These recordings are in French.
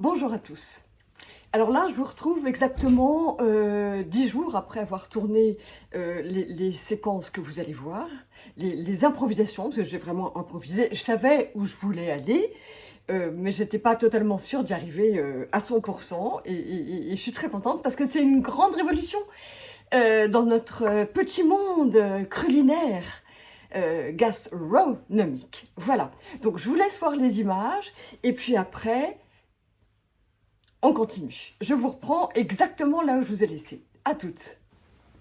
Bonjour à tous. Alors là, je vous retrouve exactement 10 jours après avoir tourné les séquences que vous allez voir, les improvisations, parce que j'ai vraiment improvisé. Je savais où je voulais aller, mais j'étais pas totalement sûre d'y arriver à 100%. Et je suis très contente parce que c'est une grande révolution dans notre petit monde culinaire. Gastronomique. Voilà. Donc je vous laisse voir les images et puis après, on continue. Je vous reprends exactement là où je vous ai laissé. À toutes.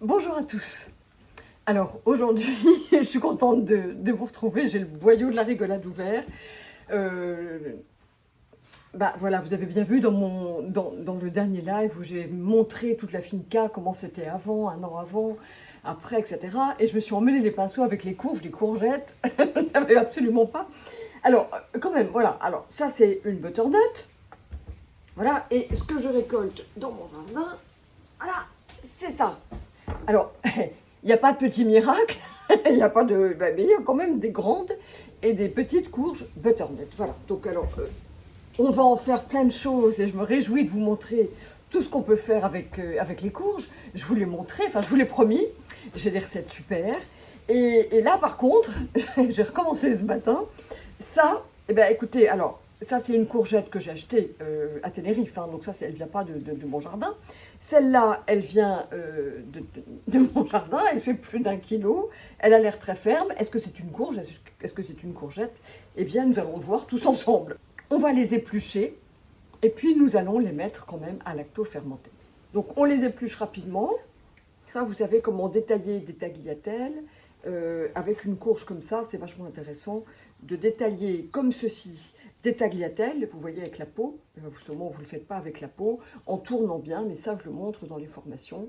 Bonjour à tous. Alors aujourd'hui, je suis contente de vous retrouver. J'ai le boyau de la rigolade ouvert. Voilà, vous avez bien vu dans le dernier live où j'ai montré toute la finca, comment c'était avant, un an avant, après, etc. Et je me suis emmêlé les pinceaux avec les courges, les courgettes. Je ne savais absolument pas. Alors, quand même, voilà. Alors, ça, c'est une butternut. Voilà. Et ce que je récolte dans mon jardin, voilà, c'est ça. Alors, il n'y a pas de petit miracle. Il n'y a pas de... mais il y a quand même des grandes et des petites courges butternut. Voilà. Donc, alors... on va en faire plein de choses et je me réjouis de vous montrer tout ce qu'on peut faire avec les courges. Je vous l'ai montré, enfin je vous l'ai promis, j'ai des recettes super. Et là par contre, j'ai recommencé ce matin, ça, eh bien écoutez, alors ça c'est une courgette que j'ai achetée à Tenerife, hein, donc ça elle ne vient pas de mon jardin. Celle-là, elle vient de mon jardin, elle fait plus d'1 kilo, elle a l'air très ferme. Est-ce que c'est une courge? Est-ce que c'est une courgette? Eh bien nous allons le voir tous ensemble. On va les éplucher et puis nous allons les mettre quand même à lacto-fermenter. Donc on les épluche rapidement. Ça, vous savez comment détailler des tagliatelles. Avec une courge comme ça, c'est vachement intéressant de détailler comme ceci des tagliatelles. Vous voyez avec la peau, sûrement vous ne le faites pas avec la peau, en tournant bien, mais ça je le montre dans les formations.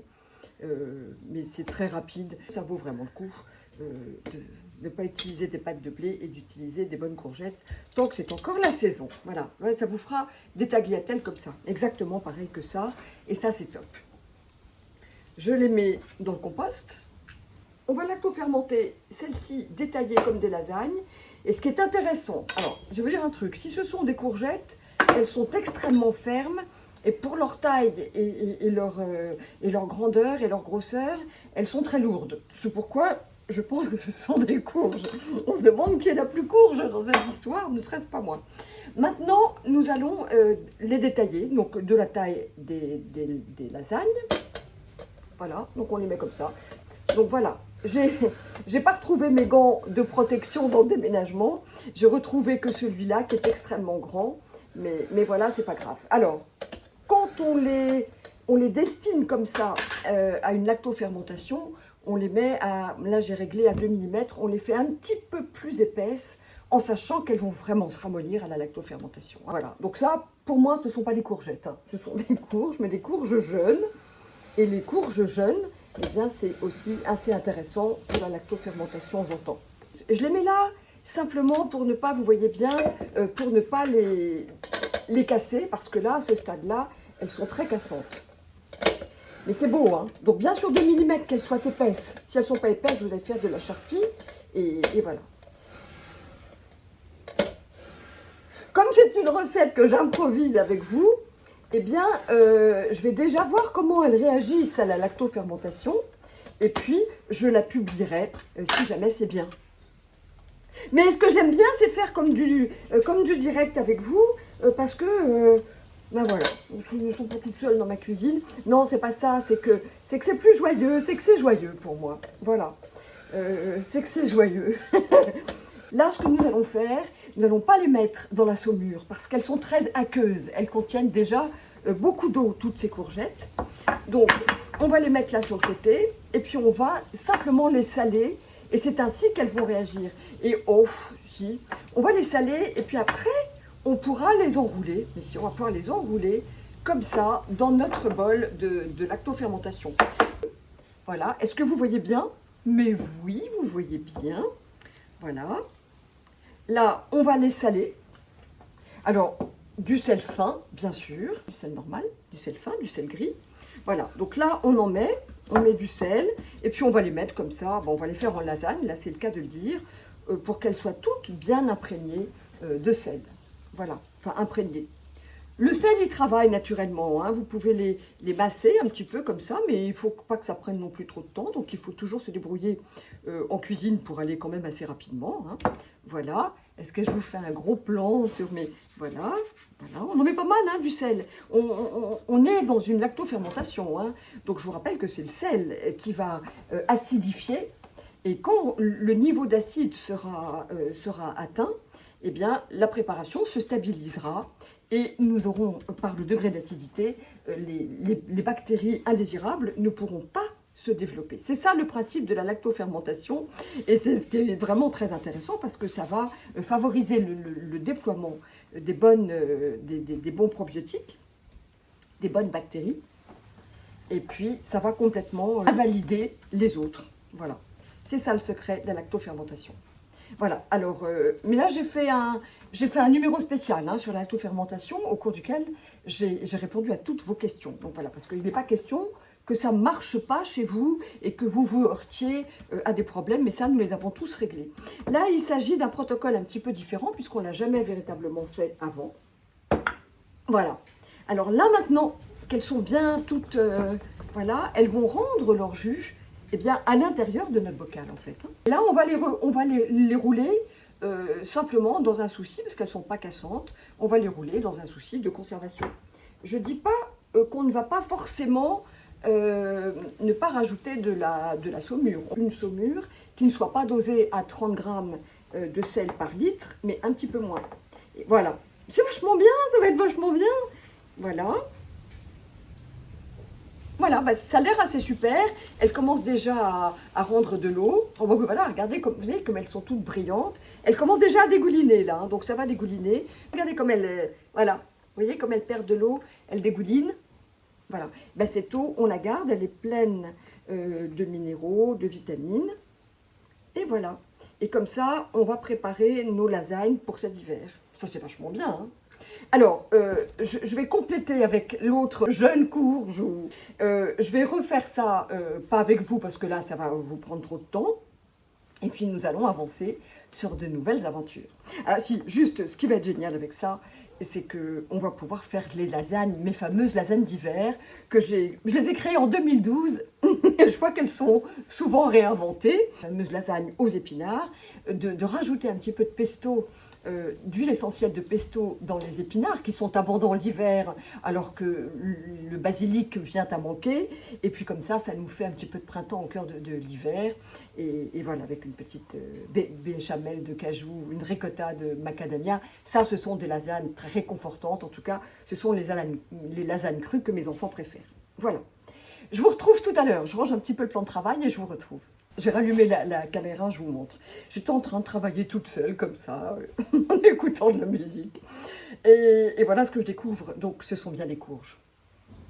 Mais c'est très rapide, ça vaut vraiment le coup de ne pas utiliser des pâtes de blé et d'utiliser des bonnes courgettes tant que c'est encore la saison. Voilà, ouais, ça vous fera des tagliatelles comme ça, exactement pareil que ça, et ça c'est top. Je les mets dans le compost. On va lacto-fermenter celles-ci détaillées comme des lasagnes. Et ce qui est intéressant, alors je vais vous dire un truc, si ce sont des courgettes, elles sont extrêmement fermes. Et pour leur taille et leur grandeur et leur grosseur, elles sont très lourdes. C'est pourquoi je pense que ce sont des courges. On se demande qui est la plus courge dans cette histoire, ne serait-ce pas moi. Maintenant, nous allons les détailler, donc de la taille des lasagnes. Voilà, donc on les met comme ça. Donc voilà, j'ai pas retrouvé mes gants de protection dans le déménagement. J'ai retrouvé que celui-là qui est extrêmement grand. Mais voilà, c'est pas grave. Alors, quand on les destine comme ça à une lactofermentation, on les met à, là j'ai réglé à 2 mm, on les fait un petit peu plus épaisses en sachant qu'elles vont vraiment se ramollir à la lactofermentation. Voilà, donc ça, pour moi, ce ne sont pas des courgettes, hein. Ce sont des courges, mais des courges jeunes. Et les courges jeunes, eh bien c'est aussi assez intéressant pour la lactofermentation, j'entends. Je les mets là simplement pour ne pas, vous voyez bien, pour ne pas les casser, parce que là, à ce stade-là, elles sont très cassantes. Mais c'est beau, hein. Donc bien sûr 2 mm qu'elles soient épaisses. Si elles ne sont pas épaisses, vous allez faire de la charpie. Et voilà. Comme c'est une recette que j'improvise avec vous, eh bien, je vais déjà voir comment elles réagissent à la lactofermentation. Et puis, je la publierai si jamais c'est bien. Mais ce que j'aime bien, c'est faire comme du direct avec vous, parce que... ben voilà, je ne suis pas toute seule dans ma cuisine. Non, c'est pas ça, c'est que c'est plus joyeux, c'est que c'est joyeux pour moi. Voilà, c'est que c'est joyeux. Là, ce que nous allons faire, nous n'allons pas les mettre dans la saumure parce qu'elles sont très aqueuses. Elles contiennent déjà beaucoup d'eau, toutes ces courgettes. Donc, on va les mettre là sur le côté et puis on va simplement les saler. Et c'est ainsi qu'elles vont réagir. Et oh, si, on va les saler et puis après... on pourra les enrouler, mais si on va pouvoir les enrouler comme ça dans notre bol de lactofermentation. Voilà, est-ce que vous voyez bien? Mais oui, vous voyez bien. Voilà. Là, on va les saler. Alors, du sel fin, bien sûr, du sel normal, du sel fin, du sel gris. Voilà, donc là, on met du sel, et puis on va les mettre comme ça. Bon, on va les faire en lasagne, là c'est le cas de le dire, pour qu'elles soient toutes bien imprégnées de sel. Voilà, enfin imprégnées. Le sel, il travaille naturellement, hein. Vous pouvez les masser un petit peu comme ça, mais il ne faut pas que ça prenne non plus trop de temps. Donc, il faut toujours se débrouiller en cuisine pour aller quand même assez rapidement, hein. Voilà. Est-ce que je vous fais un gros plan sur mes... Voilà, voilà. On en met pas mal, hein, du sel. On est dans une lactofermentation, hein. Donc, je vous rappelle que c'est le sel qui va acidifier. Et quand le niveau d'acide sera atteint, eh bien, la préparation se stabilisera. Et nous aurons, par le degré d'acidité, les bactéries indésirables ne pourront pas se développer. C'est ça le principe de la lactofermentation, et c'est ce qui est vraiment très intéressant parce que ça va favoriser le déploiement des bons probiotiques, des bonnes bactéries, et puis ça va complètement invalider les autres. Voilà, c'est ça le secret de la lactofermentation. Voilà, alors, mais là j'ai fait un numéro spécial, hein, sur la lactofermentation au cours duquel j'ai répondu à toutes vos questions. Donc voilà, parce qu'il n'est pas question que ça ne marche pas chez vous et que vous vous heurtiez à des problèmes, mais ça, nous les avons tous réglés. Là, il s'agit d'un protocole un petit peu différent puisqu'on ne l'a jamais véritablement fait avant. Voilà. Alors là, maintenant qu'elles sont bien toutes... voilà, elles vont rendre leur jus, eh bien, à l'intérieur de notre bocal, en fait. Et là, on va les rouler simplement dans un souci, parce qu'elles ne sont pas cassantes, on va les rouler dans un souci de conservation. Je ne dis pas qu'on ne va pas forcément ne pas rajouter de la saumure. Une saumure qui ne soit pas dosée à 30 grammes de sel par litre, mais un petit peu moins. Et voilà. C'est vachement bien, ça va être vachement bien. Voilà. Voilà, bah, ça a l'air assez super. Elles commencent déjà à rendre de l'eau. Oh, bah, voilà, regardez, vous voyez comme elles sont toutes brillantes. Elles commencent déjà à dégouliner là, hein, donc ça va dégouliner. Regardez comme elles, voilà, vous voyez comme elles perdent de l'eau, elles dégoulinent. Voilà, bah, cette eau, on la garde, elle est pleine de minéraux, de vitamines. Et voilà. Et comme ça, on va préparer nos lasagnes pour cet hiver. Ça, c'est vachement bien, hein. Alors, je vais compléter avec l'autre jeune courge. Je vais refaire ça, pas avec vous, parce que là, ça va vous prendre trop de temps. Et puis, nous allons avancer sur de nouvelles aventures. Ah, si, juste, ce qui va être génial avec ça, c'est qu'on va pouvoir faire les lasagnes, mes fameuses lasagnes d'hiver, que je les ai créées en 2012. Et je vois qu'elles sont souvent réinventées. Les fameuses lasagnes aux épinards, de rajouter un petit peu de pesto, d'huile essentielle de pesto dans les épinards qui sont abondants l'hiver alors que le basilic vient à manquer, et puis comme ça nous fait un petit peu de printemps au cœur de l'hiver, et voilà, avec une petite béchamel de cajou, une ricotta de macadamia. Ça, ce sont des lasagnes très réconfortantes. En tout cas, ce sont les lasagnes crues que mes enfants préfèrent. Voilà, je vous retrouve tout à l'heure. Je range un petit peu le plan de travail et je vous retrouve. J'ai rallumé la caméra, je vous montre. J'étais en train de travailler toute seule, comme ça, en écoutant de la musique. Et voilà ce que je découvre. Donc, ce sont bien des courges.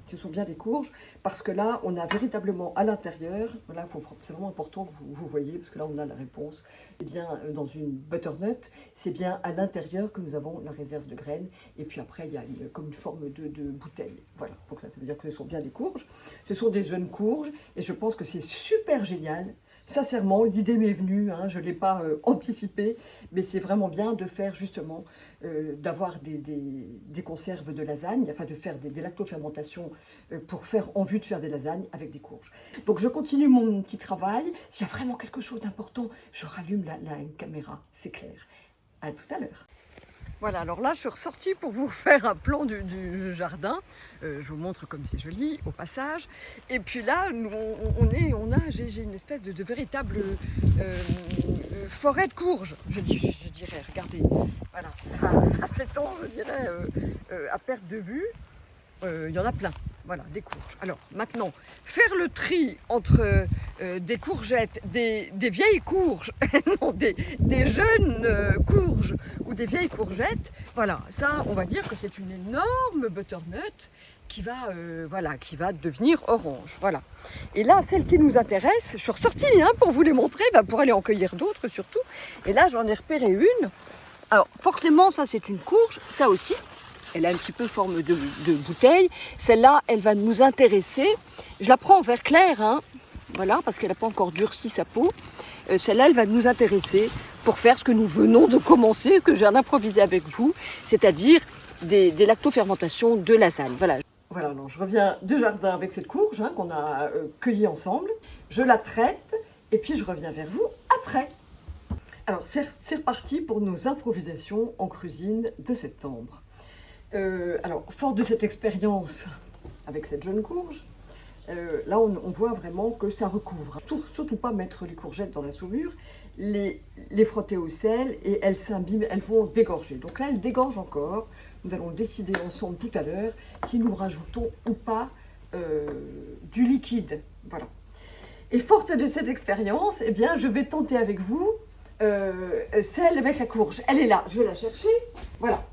Ce sont bien des courges, parce que là, on a véritablement à l'intérieur, voilà, c'est vraiment important que vous voyez, parce que là, on a la réponse. C'est bien dans une butternut, c'est bien à l'intérieur que nous avons la réserve de graines. Et puis après, il y a comme une forme de bouteille. Voilà, donc là, ça veut dire que ce sont bien des courges. Ce sont des jeunes courges, et je pense que c'est super génial. Sincèrement, l'idée m'est venue, hein, je ne l'ai pas anticipée, mais c'est vraiment bien de faire justement, d'avoir des conserves de lasagne, enfin de faire des lactofermentations pour faire en vue de faire des lasagnes avec des courges. Donc je continue mon petit travail. S'il y a vraiment quelque chose d'important, je rallume la caméra, c'est clair. À tout à l'heure. Voilà, alors là, je suis ressortie pour vous faire un plan du jardin. Je vous montre comme c'est joli, au passage. Et puis là, j'ai une espèce de véritable forêt de courges, je dirais. Regardez, voilà, ça s'étend, je dirais, à perte de vue. Il y en a plein, voilà, des courges. Alors maintenant, faire le tri entre des courgettes, des vieilles courges, non, des jeunes courges ou des vieilles courgettes, voilà, ça, on va dire que c'est une énorme butternut qui va devenir orange, voilà. Et là, celle qui nous intéresse, je suis ressortie pour vous les montrer, pour aller en cueillir d'autres surtout. Et là, j'en ai repéré une. Alors, forcément, ça c'est une courge, ça aussi. Elle a un petit peu forme de bouteille. Celle-là, elle va nous intéresser. Je la prends en vert clair, voilà, parce qu'elle n'a pas encore durci sa peau. Celle-là, elle va nous intéresser pour faire ce que nous venons de commencer, ce que j'ai improvisé avec vous, c'est-à-dire des lactofermentations de lasagne. Voilà. Voilà, donc je reviens du jardin avec cette courge qu'on a cueillie ensemble. Je la traite et puis je reviens vers vous après. Alors c'est reparti pour nos improvisations en cuisine de septembre. Alors, fort de cette expérience avec cette jeune courge, là on voit vraiment que ça recouvre. Surtout pas mettre les courgettes dans la saumure, les frotter au sel et elles s'imbibent, elles vont dégorger. Donc là elles dégorgent encore. Nous allons décider ensemble tout à l'heure si nous rajoutons ou pas du liquide. Voilà. Et forte de cette expérience, eh bien, je vais tenter avec vous celle avec la courge. Elle est là, je vais la chercher. Voilà.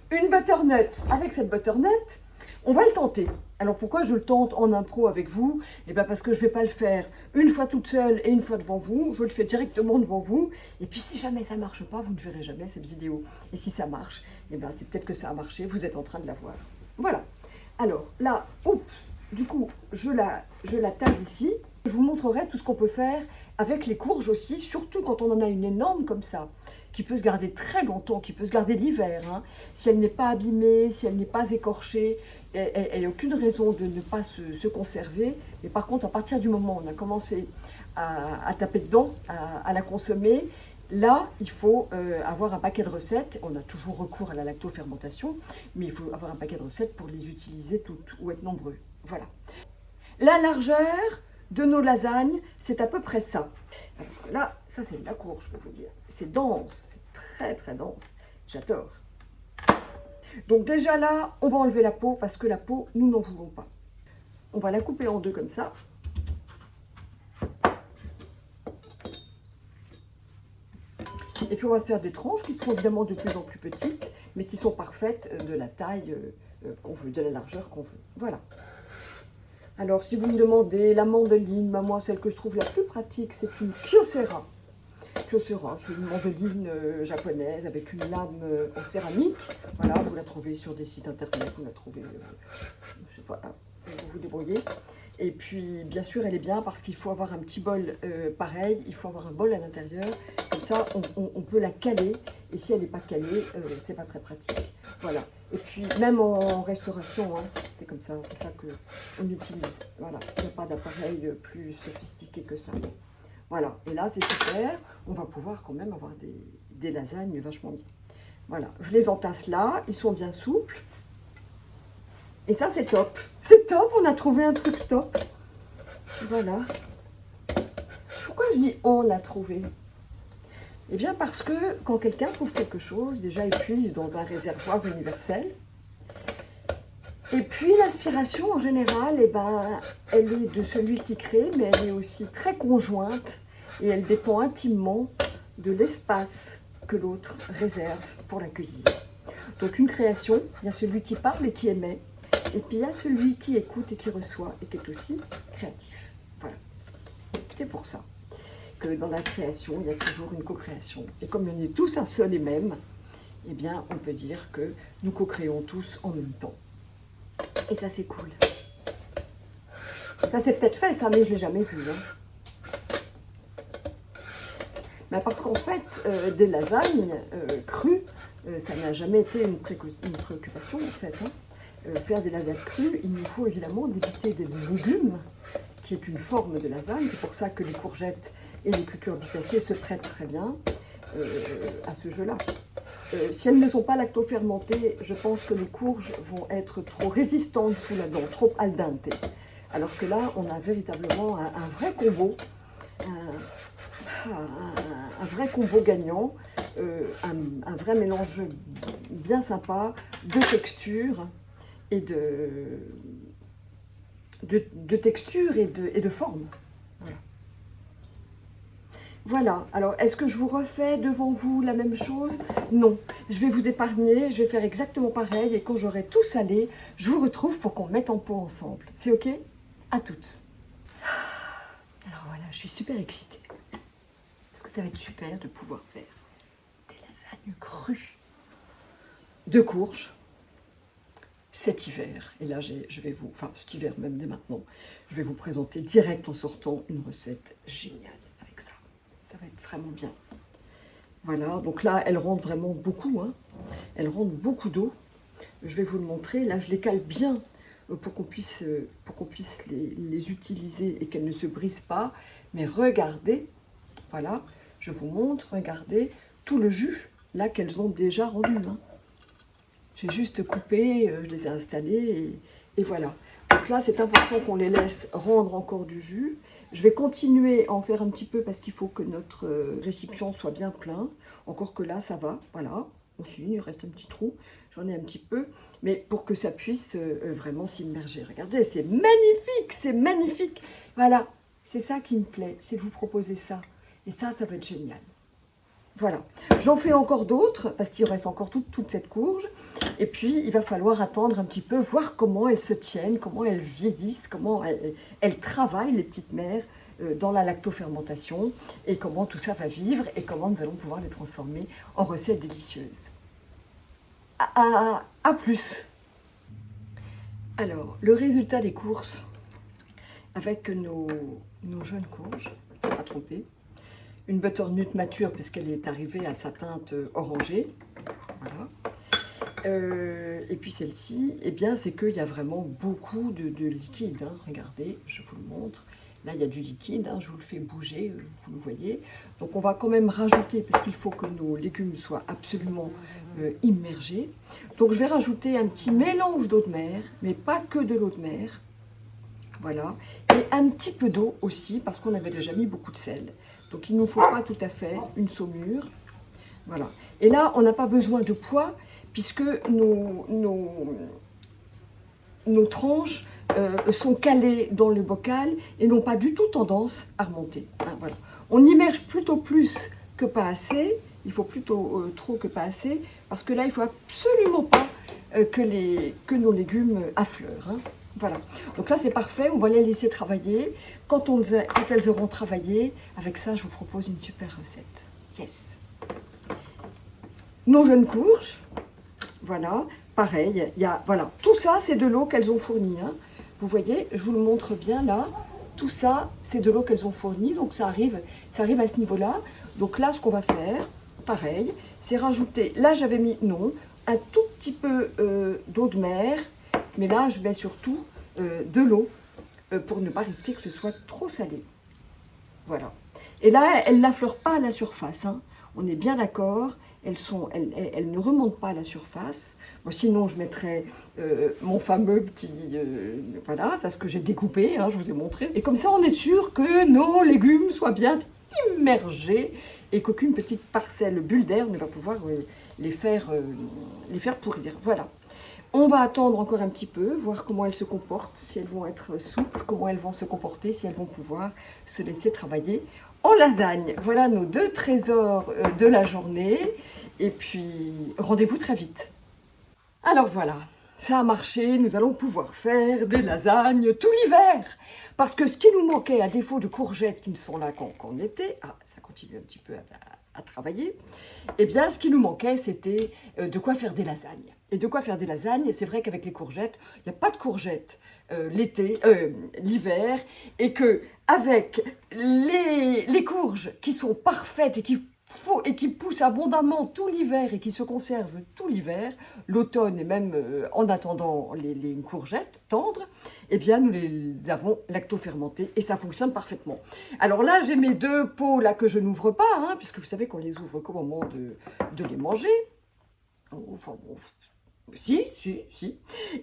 Une butternut. Avec cette butternut, on va le tenter. Alors pourquoi je le tente en impro avec vous? Eh bien parce que je ne vais pas le faire une fois toute seule et une fois devant vous. Je le fais directement devant vous. Et puis si jamais ça ne marche pas, vous ne verrez jamais cette vidéo. Et si ça marche, eh bien c'est peut-être que ça a marché. Vous êtes en train de la voir. Voilà. Alors là, oups, du coup, je la taille ici. Je vous montrerai tout ce qu'on peut faire avec les courges aussi, surtout quand on en a une énorme comme ça, qui peut se garder très longtemps, qui peut se garder l'hiver. Hein. Si elle n'est pas abîmée, si elle n'est pas écorchée, elle n'a aucune raison de ne pas se conserver. Mais par contre, à partir du moment où on a commencé à taper dedans, à la consommer, là, il faut avoir un paquet de recettes. On a toujours recours à la lactofermentation, mais il faut avoir un paquet de recettes pour les utiliser toutes ou être nombreux. Voilà. La largeur de nos lasagnes, c'est à peu près ça. Alors là, ça c'est de la courge, je peux vous dire. C'est dense, c'est très très dense. J'adore. Donc déjà là, on va enlever la peau parce que la peau, nous n'en voulons pas. On va la couper en deux comme ça. Et puis on va se faire des tranches qui seront évidemment de plus en plus petites, mais qui sont parfaites de la taille qu'on veut, de la largeur qu'on veut. Voilà. Alors, si vous me demandez la mandoline, moi, celle que je trouve la plus pratique, c'est une Kyocera. Kyocera, c'est une mandoline japonaise avec une lame en céramique. Voilà, vous la trouvez sur des sites internet, vous la trouvez, je sais pas, là, vous vous débrouillez. Et puis, bien sûr, elle est bien parce qu'il faut avoir un petit bol pareil, il faut avoir un bol à l'intérieur. Comme ça, on peut la caler. Et si elle n'est pas calée, c'est pas très pratique. Voilà. Et puis, même en restauration, hein, c'est comme ça, c'est ça qu'on utilise. Voilà. Il n'y a pas d'appareil plus sophistiqué que ça. Voilà. Et là, c'est super. On va pouvoir quand même avoir des lasagnes vachement bien. Voilà. Je les entasse là. Ils sont bien souples. Et ça, c'est top. C'est top, on a trouvé un truc top. Voilà. Pourquoi je dis on l'a trouvé? Eh bien parce que quand quelqu'un trouve quelque chose, déjà il puise dans un réservoir universel. Et puis l'inspiration en général, eh ben, elle est de celui qui crée, mais elle est aussi très conjointe et elle dépend intimement de l'espace que l'autre réserve pour l'accueillir. Donc une création, il y a celui qui parle et qui émet. Et puis il y a celui qui écoute et qui reçoit et qui est aussi créatif. Voilà. C'est pour ça que dans la création, il y a toujours une co-création. Et comme on est tous un seul et même, eh bien, on peut dire que nous co-créons tous en même temps. Et ça, c'est cool. Ça, c'est peut-être fait, ça, mais je ne l'ai jamais vu. Hein. Mais parce qu'en fait, des lasagnes crues, ça n'a jamais été une préoccupation, en fait. Hein. Faire des lasagnes crues, il nous faut évidemment débiter des légumes, qui est une forme de lasagne. C'est pour ça que les courgettes et les cucurbitacées se prêtent très bien à ce jeu-là. Si elles ne sont pas lactofermentées, je pense que les courges vont être trop résistantes sous la dent, trop al dente. Alors que là, on a véritablement un vrai combo, un vrai combo gagnant, un vrai mélange bien sympa de texture et de texture et de forme. Voilà. Voilà. Alors, est-ce que je vous refais devant vous la même chose? Non. Je vais vous épargner, je vais faire exactement pareil et quand j'aurai tout salé, je vous retrouve pour qu'on mette en pot ensemble. C'est OK? À toutes. Alors voilà, je suis super excitée. Parce que ça va être super de pouvoir faire des lasagnes crues de courges cet hiver. Et là, je vais vous, enfin cet hiver même dès maintenant, je vais vous présenter direct en sortant une recette géniale avec ça. Ça va être vraiment bien. Voilà, donc là, elle rentre vraiment beaucoup. Hein. Elle rentre beaucoup d'eau. je vais vous le montrer. Là, je les cale bien pour qu'on puisse les utiliser et qu'elles ne se brisent pas. Mais regardez, voilà, je vous montre, regardez tout le jus là qu'elles ont déjà rendu. Hein. J'ai juste coupé, je les ai installées et voilà. Donc là, c'est important qu'on les laisse rendre encore du jus. Je vais continuer à en faire un petit peu parce qu'il faut que notre récipient soit bien plein. Encore que là, ça va, voilà. Aussi, il reste un petit trou, j'en ai un petit peu. Mais pour que ça puisse vraiment s'immerger. Regardez, c'est magnifique, c'est magnifique. Voilà, c'est ça qui me plaît, c'est de vous proposer ça. Et ça va être génial. Voilà, j'en fais encore d'autres parce qu'il reste encore toute cette courge. Et puis, il va falloir attendre un petit peu, voir comment elles se tiennent, comment elles vieillissent, comment elles travaillent, les petites mères, dans la lactofermentation et comment tout ça va vivre et comment nous allons pouvoir les transformer en recettes délicieuses. À plus. Alors, le résultat des courses avec nos jeunes courges, je ne vais pas tromper. Une butternut mature puisqu'elle est arrivée à sa teinte orangée. Voilà. Et puis celle-ci, eh bien, c'est qu'il y a vraiment beaucoup de liquide. Hein. Regardez, je vous le montre. Là, il y a du liquide, hein, je vous le fais bouger, vous le voyez. Donc, on va quand même rajouter, parce qu'il faut que nos légumes soient absolument immergés. Donc, je vais rajouter un petit mélange d'eau de mer, mais pas que de l'eau de mer. Voilà. Et un petit peu d'eau aussi, parce qu'on avait déjà mis beaucoup de sel. Donc, il ne nous faut pas tout à fait une saumure. Voilà. Et là, on n'a pas besoin de poids, puisque nos tranches sont calées dans le bocal et n'ont pas du tout tendance à remonter. Hein, voilà. On immerge plutôt plus que pas assez. Il faut plutôt trop que pas assez, parce que là, il ne faut absolument pas que nos légumes affleurent. Hein. Voilà. Donc là, c'est parfait. On va les laisser travailler. Quand elles auront travaillé, avec ça, je vous propose une super recette. Yes! Nos jeunes courges, voilà, pareil, voilà, tout ça, c'est de l'eau qu'elles ont fournie. Hein. Vous voyez, je vous le montre bien là. Tout ça, c'est de l'eau qu'elles ont fournie, donc ça arrive à ce niveau-là. Donc là, ce qu'on va faire, pareil, c'est rajouter, là j'avais mis, non, un tout petit peu d'eau de mer, mais là je mets surtout de l'eau pour ne pas risquer que ce soit trop salé. Voilà. Et là, elles n'affleurent pas à la surface, hein. On est bien d'accord, elles ne remontent pas à la surface. Bon, sinon, je mettrais mon fameux petit... voilà, c'est ce que j'ai découpé, hein, je vous ai montré. Et comme ça, on est sûr que nos légumes soient bien immergés et qu'aucune petite parcelle bulle d'air ne va pouvoir les faire pourrir. Voilà. On va attendre encore un petit peu, voir comment elles se comportent, si elles vont être souples, comment elles vont se comporter, si elles vont pouvoir se laisser travailler en lasagne. Voilà nos deux trésors de la journée. Et puis, rendez-vous très vite. Alors voilà, ça a marché, nous allons pouvoir faire des lasagnes tout l'hiver. Parce que ce qui nous manquait, à défaut de courgettes qui ne sont là quand on était, ça continue un petit peu à travailler, eh bien ce qui nous manquait, c'était de quoi faire des lasagnes. Et de quoi faire des lasagnes, et c'est vrai qu'avec les courgettes, il n'y a pas de courgettes l'hiver, et que avec les courges qui sont parfaites et qui poussent abondamment tout l'hiver et qui se conservent tout l'hiver, l'automne et même en attendant les courgettes tendres, eh bien nous les avons lactofermentées et ça fonctionne parfaitement. Alors là, j'ai mes deux pots là que je n'ouvre pas, hein, puisque vous savez qu'on les ouvre qu'au moment de les manger. Enfin bon, si.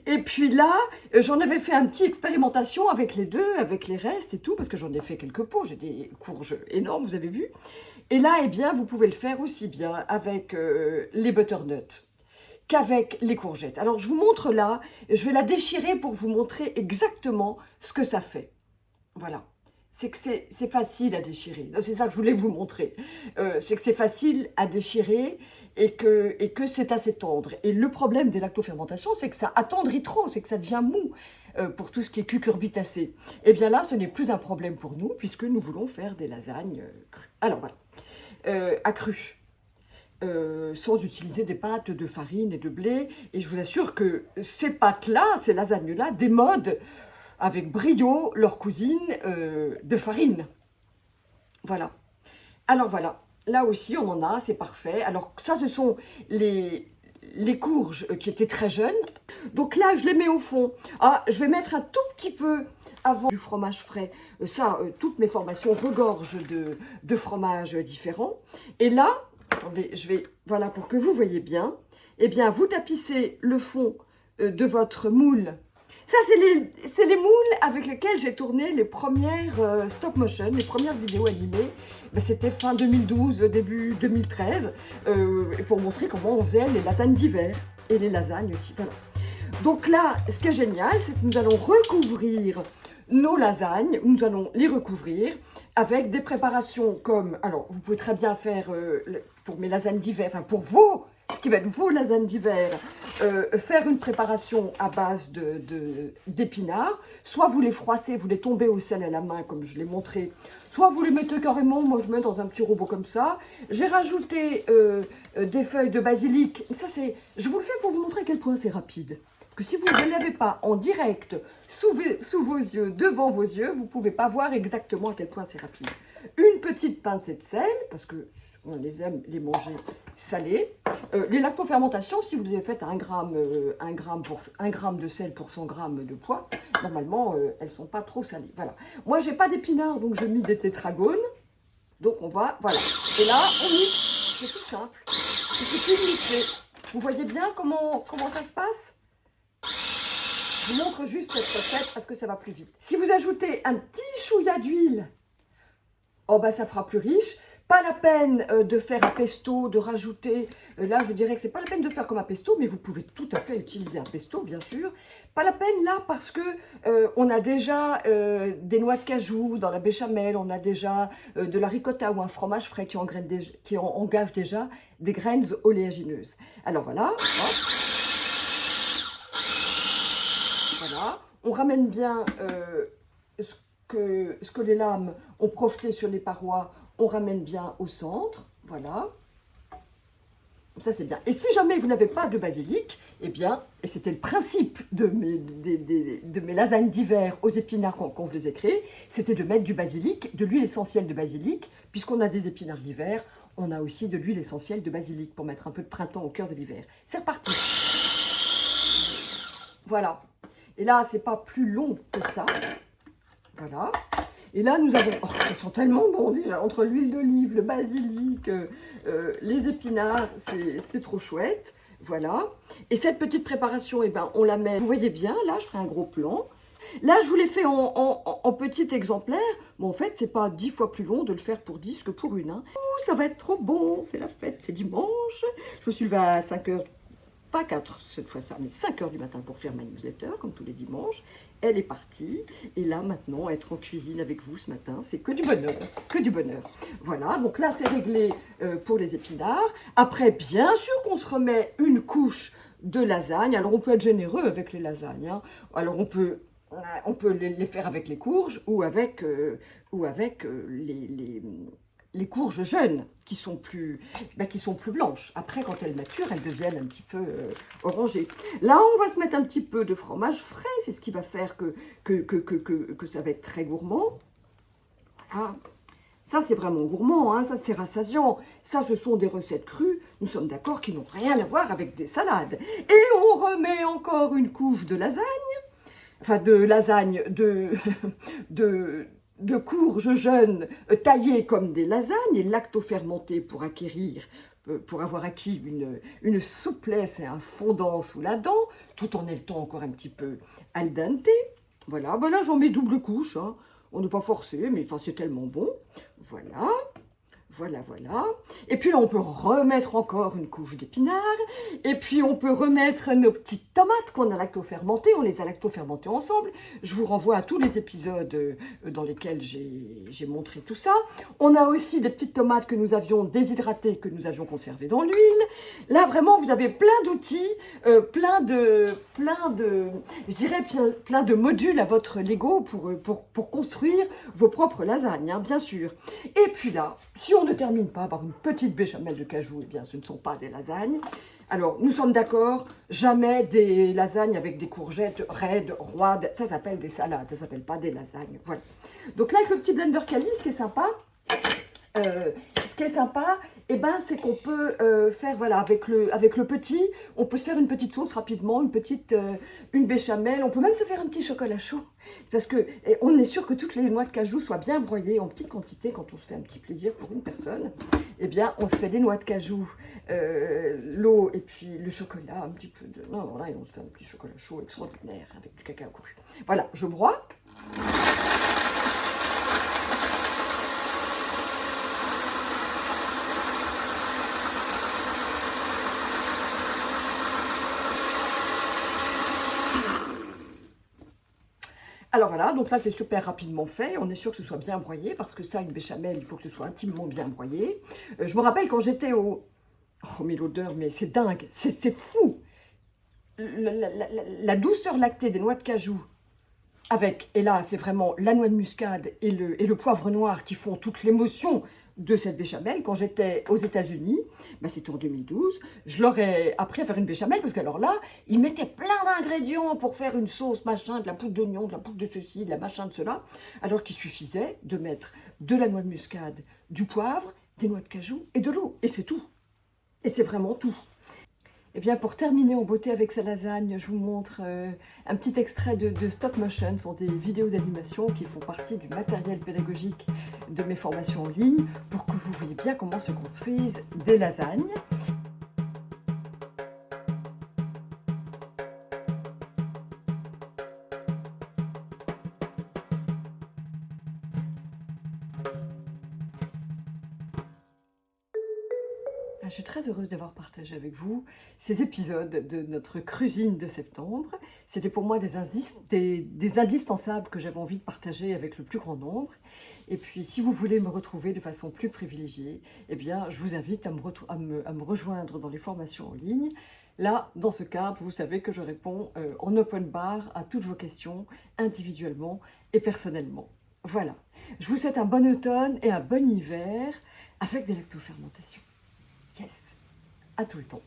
Et puis là, j'en avais fait un petit expérimentation avec les deux, avec les restes et tout, parce que j'en ai fait quelques pots, j'ai des courges énormes, vous avez vu. Et là, eh bien, vous pouvez le faire aussi bien avec les butternuts qu'avec les courgettes. Alors, je vous montre là, je vais la déchirer pour vous montrer exactement ce que ça fait. Voilà. C'est que c'est facile à déchirer. C'est ça que je voulais vous montrer. C'est que c'est facile à déchirer et que c'est assez tendre. Et le problème des lactofermentations, c'est que ça attendrit trop, c'est que ça devient mou pour tout ce qui est cucurbitacé. Et bien là, ce n'est plus un problème pour nous puisque nous voulons faire des lasagnes crues. Alors voilà, accrues. Sans utiliser des pâtes de farine et de blé. Et je vous assure que ces pâtes-là, ces lasagnes-là, démodent avec brio leur cousine de farine. Voilà. Alors voilà, là aussi on en a, c'est parfait. Alors ça, ce sont les les courges qui étaient très jeunes. Donc là, je les mets au fond. Ah, je vais mettre un tout petit peu avant du fromage frais. Toutes mes formations regorgent de fromages différents. Et là, attendez, voilà, pour que vous voyez bien, eh bien, vous tapissez le fond de votre moule. Ça, c'est les moules avec lesquels j'ai tourné les premières stop motion, les premières vidéos animées. Ben, c'était fin 2012, début 2013, pour montrer comment on faisait les lasagnes d'hiver. Et les lasagnes aussi, voilà. Donc là, ce qui est génial, c'est que nous allons recouvrir nos lasagnes, nous allons les recouvrir avec des préparations comme, alors vous pouvez très bien faire pour mes lasagnes d'hiver, enfin pour ce qui va être vos lasagnes d'hiver, faire une préparation à base d'épinards, soit vous les froissez, vous les tombez au sel à la main comme je l'ai montré, soit vous les mettez carrément, moi je mets dans un petit robot comme ça. J'ai rajouté des feuilles de basilic, ça c'est, je vous le fais pour vous montrer à quel point c'est rapide. Que si vous ne l'avez pas en direct sous vos yeux, devant vos yeux, vous ne pouvez pas voir exactement à quel point c'est rapide. Une petite pincée de sel, parce qu'on les aime les manger salés. Les lactofermentations, si vous avez fait 1 gramme de sel pour 100 grammes de poids, normalement, elles ne sont pas trop salées. Voilà. Moi, je n'ai pas d'épinards, donc j'ai mis des tétragones. Donc, on va, voilà. Et là, on mixe. C'est tout simple. Il suffit de mixer. Vous voyez bien comment ça se passe ? Je vous montre juste cette recette parce que ça va plus vite. Si vous ajoutez un petit chouïa d'huile, oh bah ça fera plus riche. Pas la peine de faire un pesto, de rajouter, là je dirais que c'est pas la peine de faire comme un pesto, mais vous pouvez tout à fait utiliser un pesto, bien sûr. Pas la peine là parce que on a déjà des noix de cajou dans la béchamel, on a déjà de la ricotta ou un fromage frais qui engage déjà des graines oléagineuses. Alors voilà, hop. Voilà, on ramène bien ce que les lames ont projeté sur les parois, on ramène bien au centre, voilà. Ça c'est bien. Et si jamais vous n'avez pas de basilic, eh bien, et c'était le principe de mes lasagnes d'hiver aux épinards quand je les ai créées, c'était de mettre du basilic, de l'huile essentielle de basilic, puisqu'on a des épinards d'hiver, on a aussi de l'huile essentielle de basilic pour mettre un peu de printemps au cœur de l'hiver. C'est reparti. Voilà. Et là, c'est pas plus long que ça. Voilà. Et là, nous avons... Oh, ils sont tellement bons déjà. Entre l'huile d'olive, le basilic, les épinards, c'est trop chouette. Voilà. Et cette petite préparation, eh ben, on la met... Vous voyez bien, là, je ferai un gros plan. Là, je vous l'ai fait en petit exemplaire. Bon, en fait, c'est pas 10 fois plus long de le faire pour 10 que pour une. Hein. Oh, ça va être trop bon. C'est la fête, c'est dimanche. Je me suis levée à 5h. Pas 4 cette fois ça, mais 5 heures du matin pour faire ma newsletter, comme tous les dimanches. Elle est partie. Et là, maintenant, être en cuisine avec vous ce matin, c'est que du bonheur. Que du bonheur. Voilà, donc là, c'est réglé pour les épinards. Après, bien sûr qu'on se remet une couche de lasagne. Alors, on peut être généreux avec les lasagnes. Hein. Alors, on peut les faire avec les courges ou avec les courges jeunes qui sont plus blanches. Après, quand elles maturent, elles deviennent un petit peu orangées. Là, on va se mettre un petit peu de fromage frais. C'est ce qui va faire que ça va être très gourmand. Voilà. Ça, c'est vraiment gourmand. Hein. Ça, c'est rassasiant. Ça, ce sont des recettes crues. Nous sommes d'accord qui n'ont rien à voir avec des salades. Et on remet encore une couche de lasagne. Enfin, de lasagne, de courges jeunes taillées comme des lasagnes et lactofermentées pour avoir acquis une souplesse et un fondant sous la dent, tout en étant encore un petit peu al dente. Voilà, ben là j'en mets double couche, hein. On n'est pas forcé, mais enfin, c'est tellement bon. Voilà. Voilà, voilà. Et puis là, on peut remettre encore une couche d'épinards. Et puis, on peut remettre nos petites tomates qu'on a lactofermentées. On les a lactofermentées ensemble. Je vous renvoie à tous les épisodes dans lesquels j'ai montré tout ça. On a aussi des petites tomates que nous avions déshydratées, que nous avions conservées dans l'huile. Là, vraiment, vous avez plein d'outils, plein de modules à votre Lego pour construire vos propres lasagnes, hein, bien sûr. Et puis là, si on ne termine pas par une petite béchamel de cajou, eh bien, ce ne sont pas des lasagnes. Alors, nous sommes d'accord, jamais des lasagnes avec des courgettes raides, roides. Ça s'appelle des salades, ça s'appelle pas des lasagnes. Voilà. Donc là, avec le petit blender Cali, ce qui est sympa, Ce qui est sympa, eh ben, c'est qu'on peut faire, voilà, avec le petit, on peut se faire une petite sauce rapidement, une béchamel. On peut même se faire un petit chocolat chaud. Parce que on est sûr que toutes les noix de cajou soient bien broyées en petite quantité quand on se fait un petit plaisir pour une personne. Eh bien, on se fait des noix de cajou, l'eau et puis le chocolat, un petit peu de... Non, voilà, et on se fait un petit chocolat chaud extraordinaire avec du cacao cru. Voilà, je broie. Alors voilà, donc là c'est super rapidement fait, on est sûr que ce soit bien broyé, parce que ça, une béchamel, il faut que ce soit intimement bien broyé. Je me rappelle quand j'étais au... Oh mais l'odeur, mais c'est dingue, c'est fou. La douceur lactée des noix de cajou, avec, et là c'est vraiment la noix de muscade et le poivre noir qui font toute l'émotion de cette béchamel. Quand j'étais aux États-Unis, ben c'était en 2012, je leur ai appris à faire une béchamel parce qu'alors là, ils mettaient plein d'ingrédients pour faire une sauce, machin, de la poudre d'oignon, de la poudre de ceci, de la machin de cela, alors qu'il suffisait de mettre de la noix de muscade, du poivre, des noix de cajou et de l'eau. Et c'est tout. Et c'est vraiment tout. Et bien pour terminer en beauté avec sa lasagne, je vous montre un petit extrait de stop motion. Ce sont des vidéos d'animation qui font partie du matériel pédagogique de mes formations en ligne pour que vous voyez bien comment se construisent des lasagnes. Je suis très heureuse d'avoir partagé avec vous ces épisodes de notre cuisine de septembre. C'était pour moi des indispensables que j'avais envie de partager avec le plus grand nombre. Et puis, si vous voulez me retrouver de façon plus privilégiée, eh bien, je vous invite à me rejoindre dans les formations en ligne. Là, dans ce cadre, vous savez que je réponds en open bar à toutes vos questions, individuellement et personnellement. Voilà. Je vous souhaite un bon automne et un bon hiver avec des lactofermentations. Yes, à tout le temps.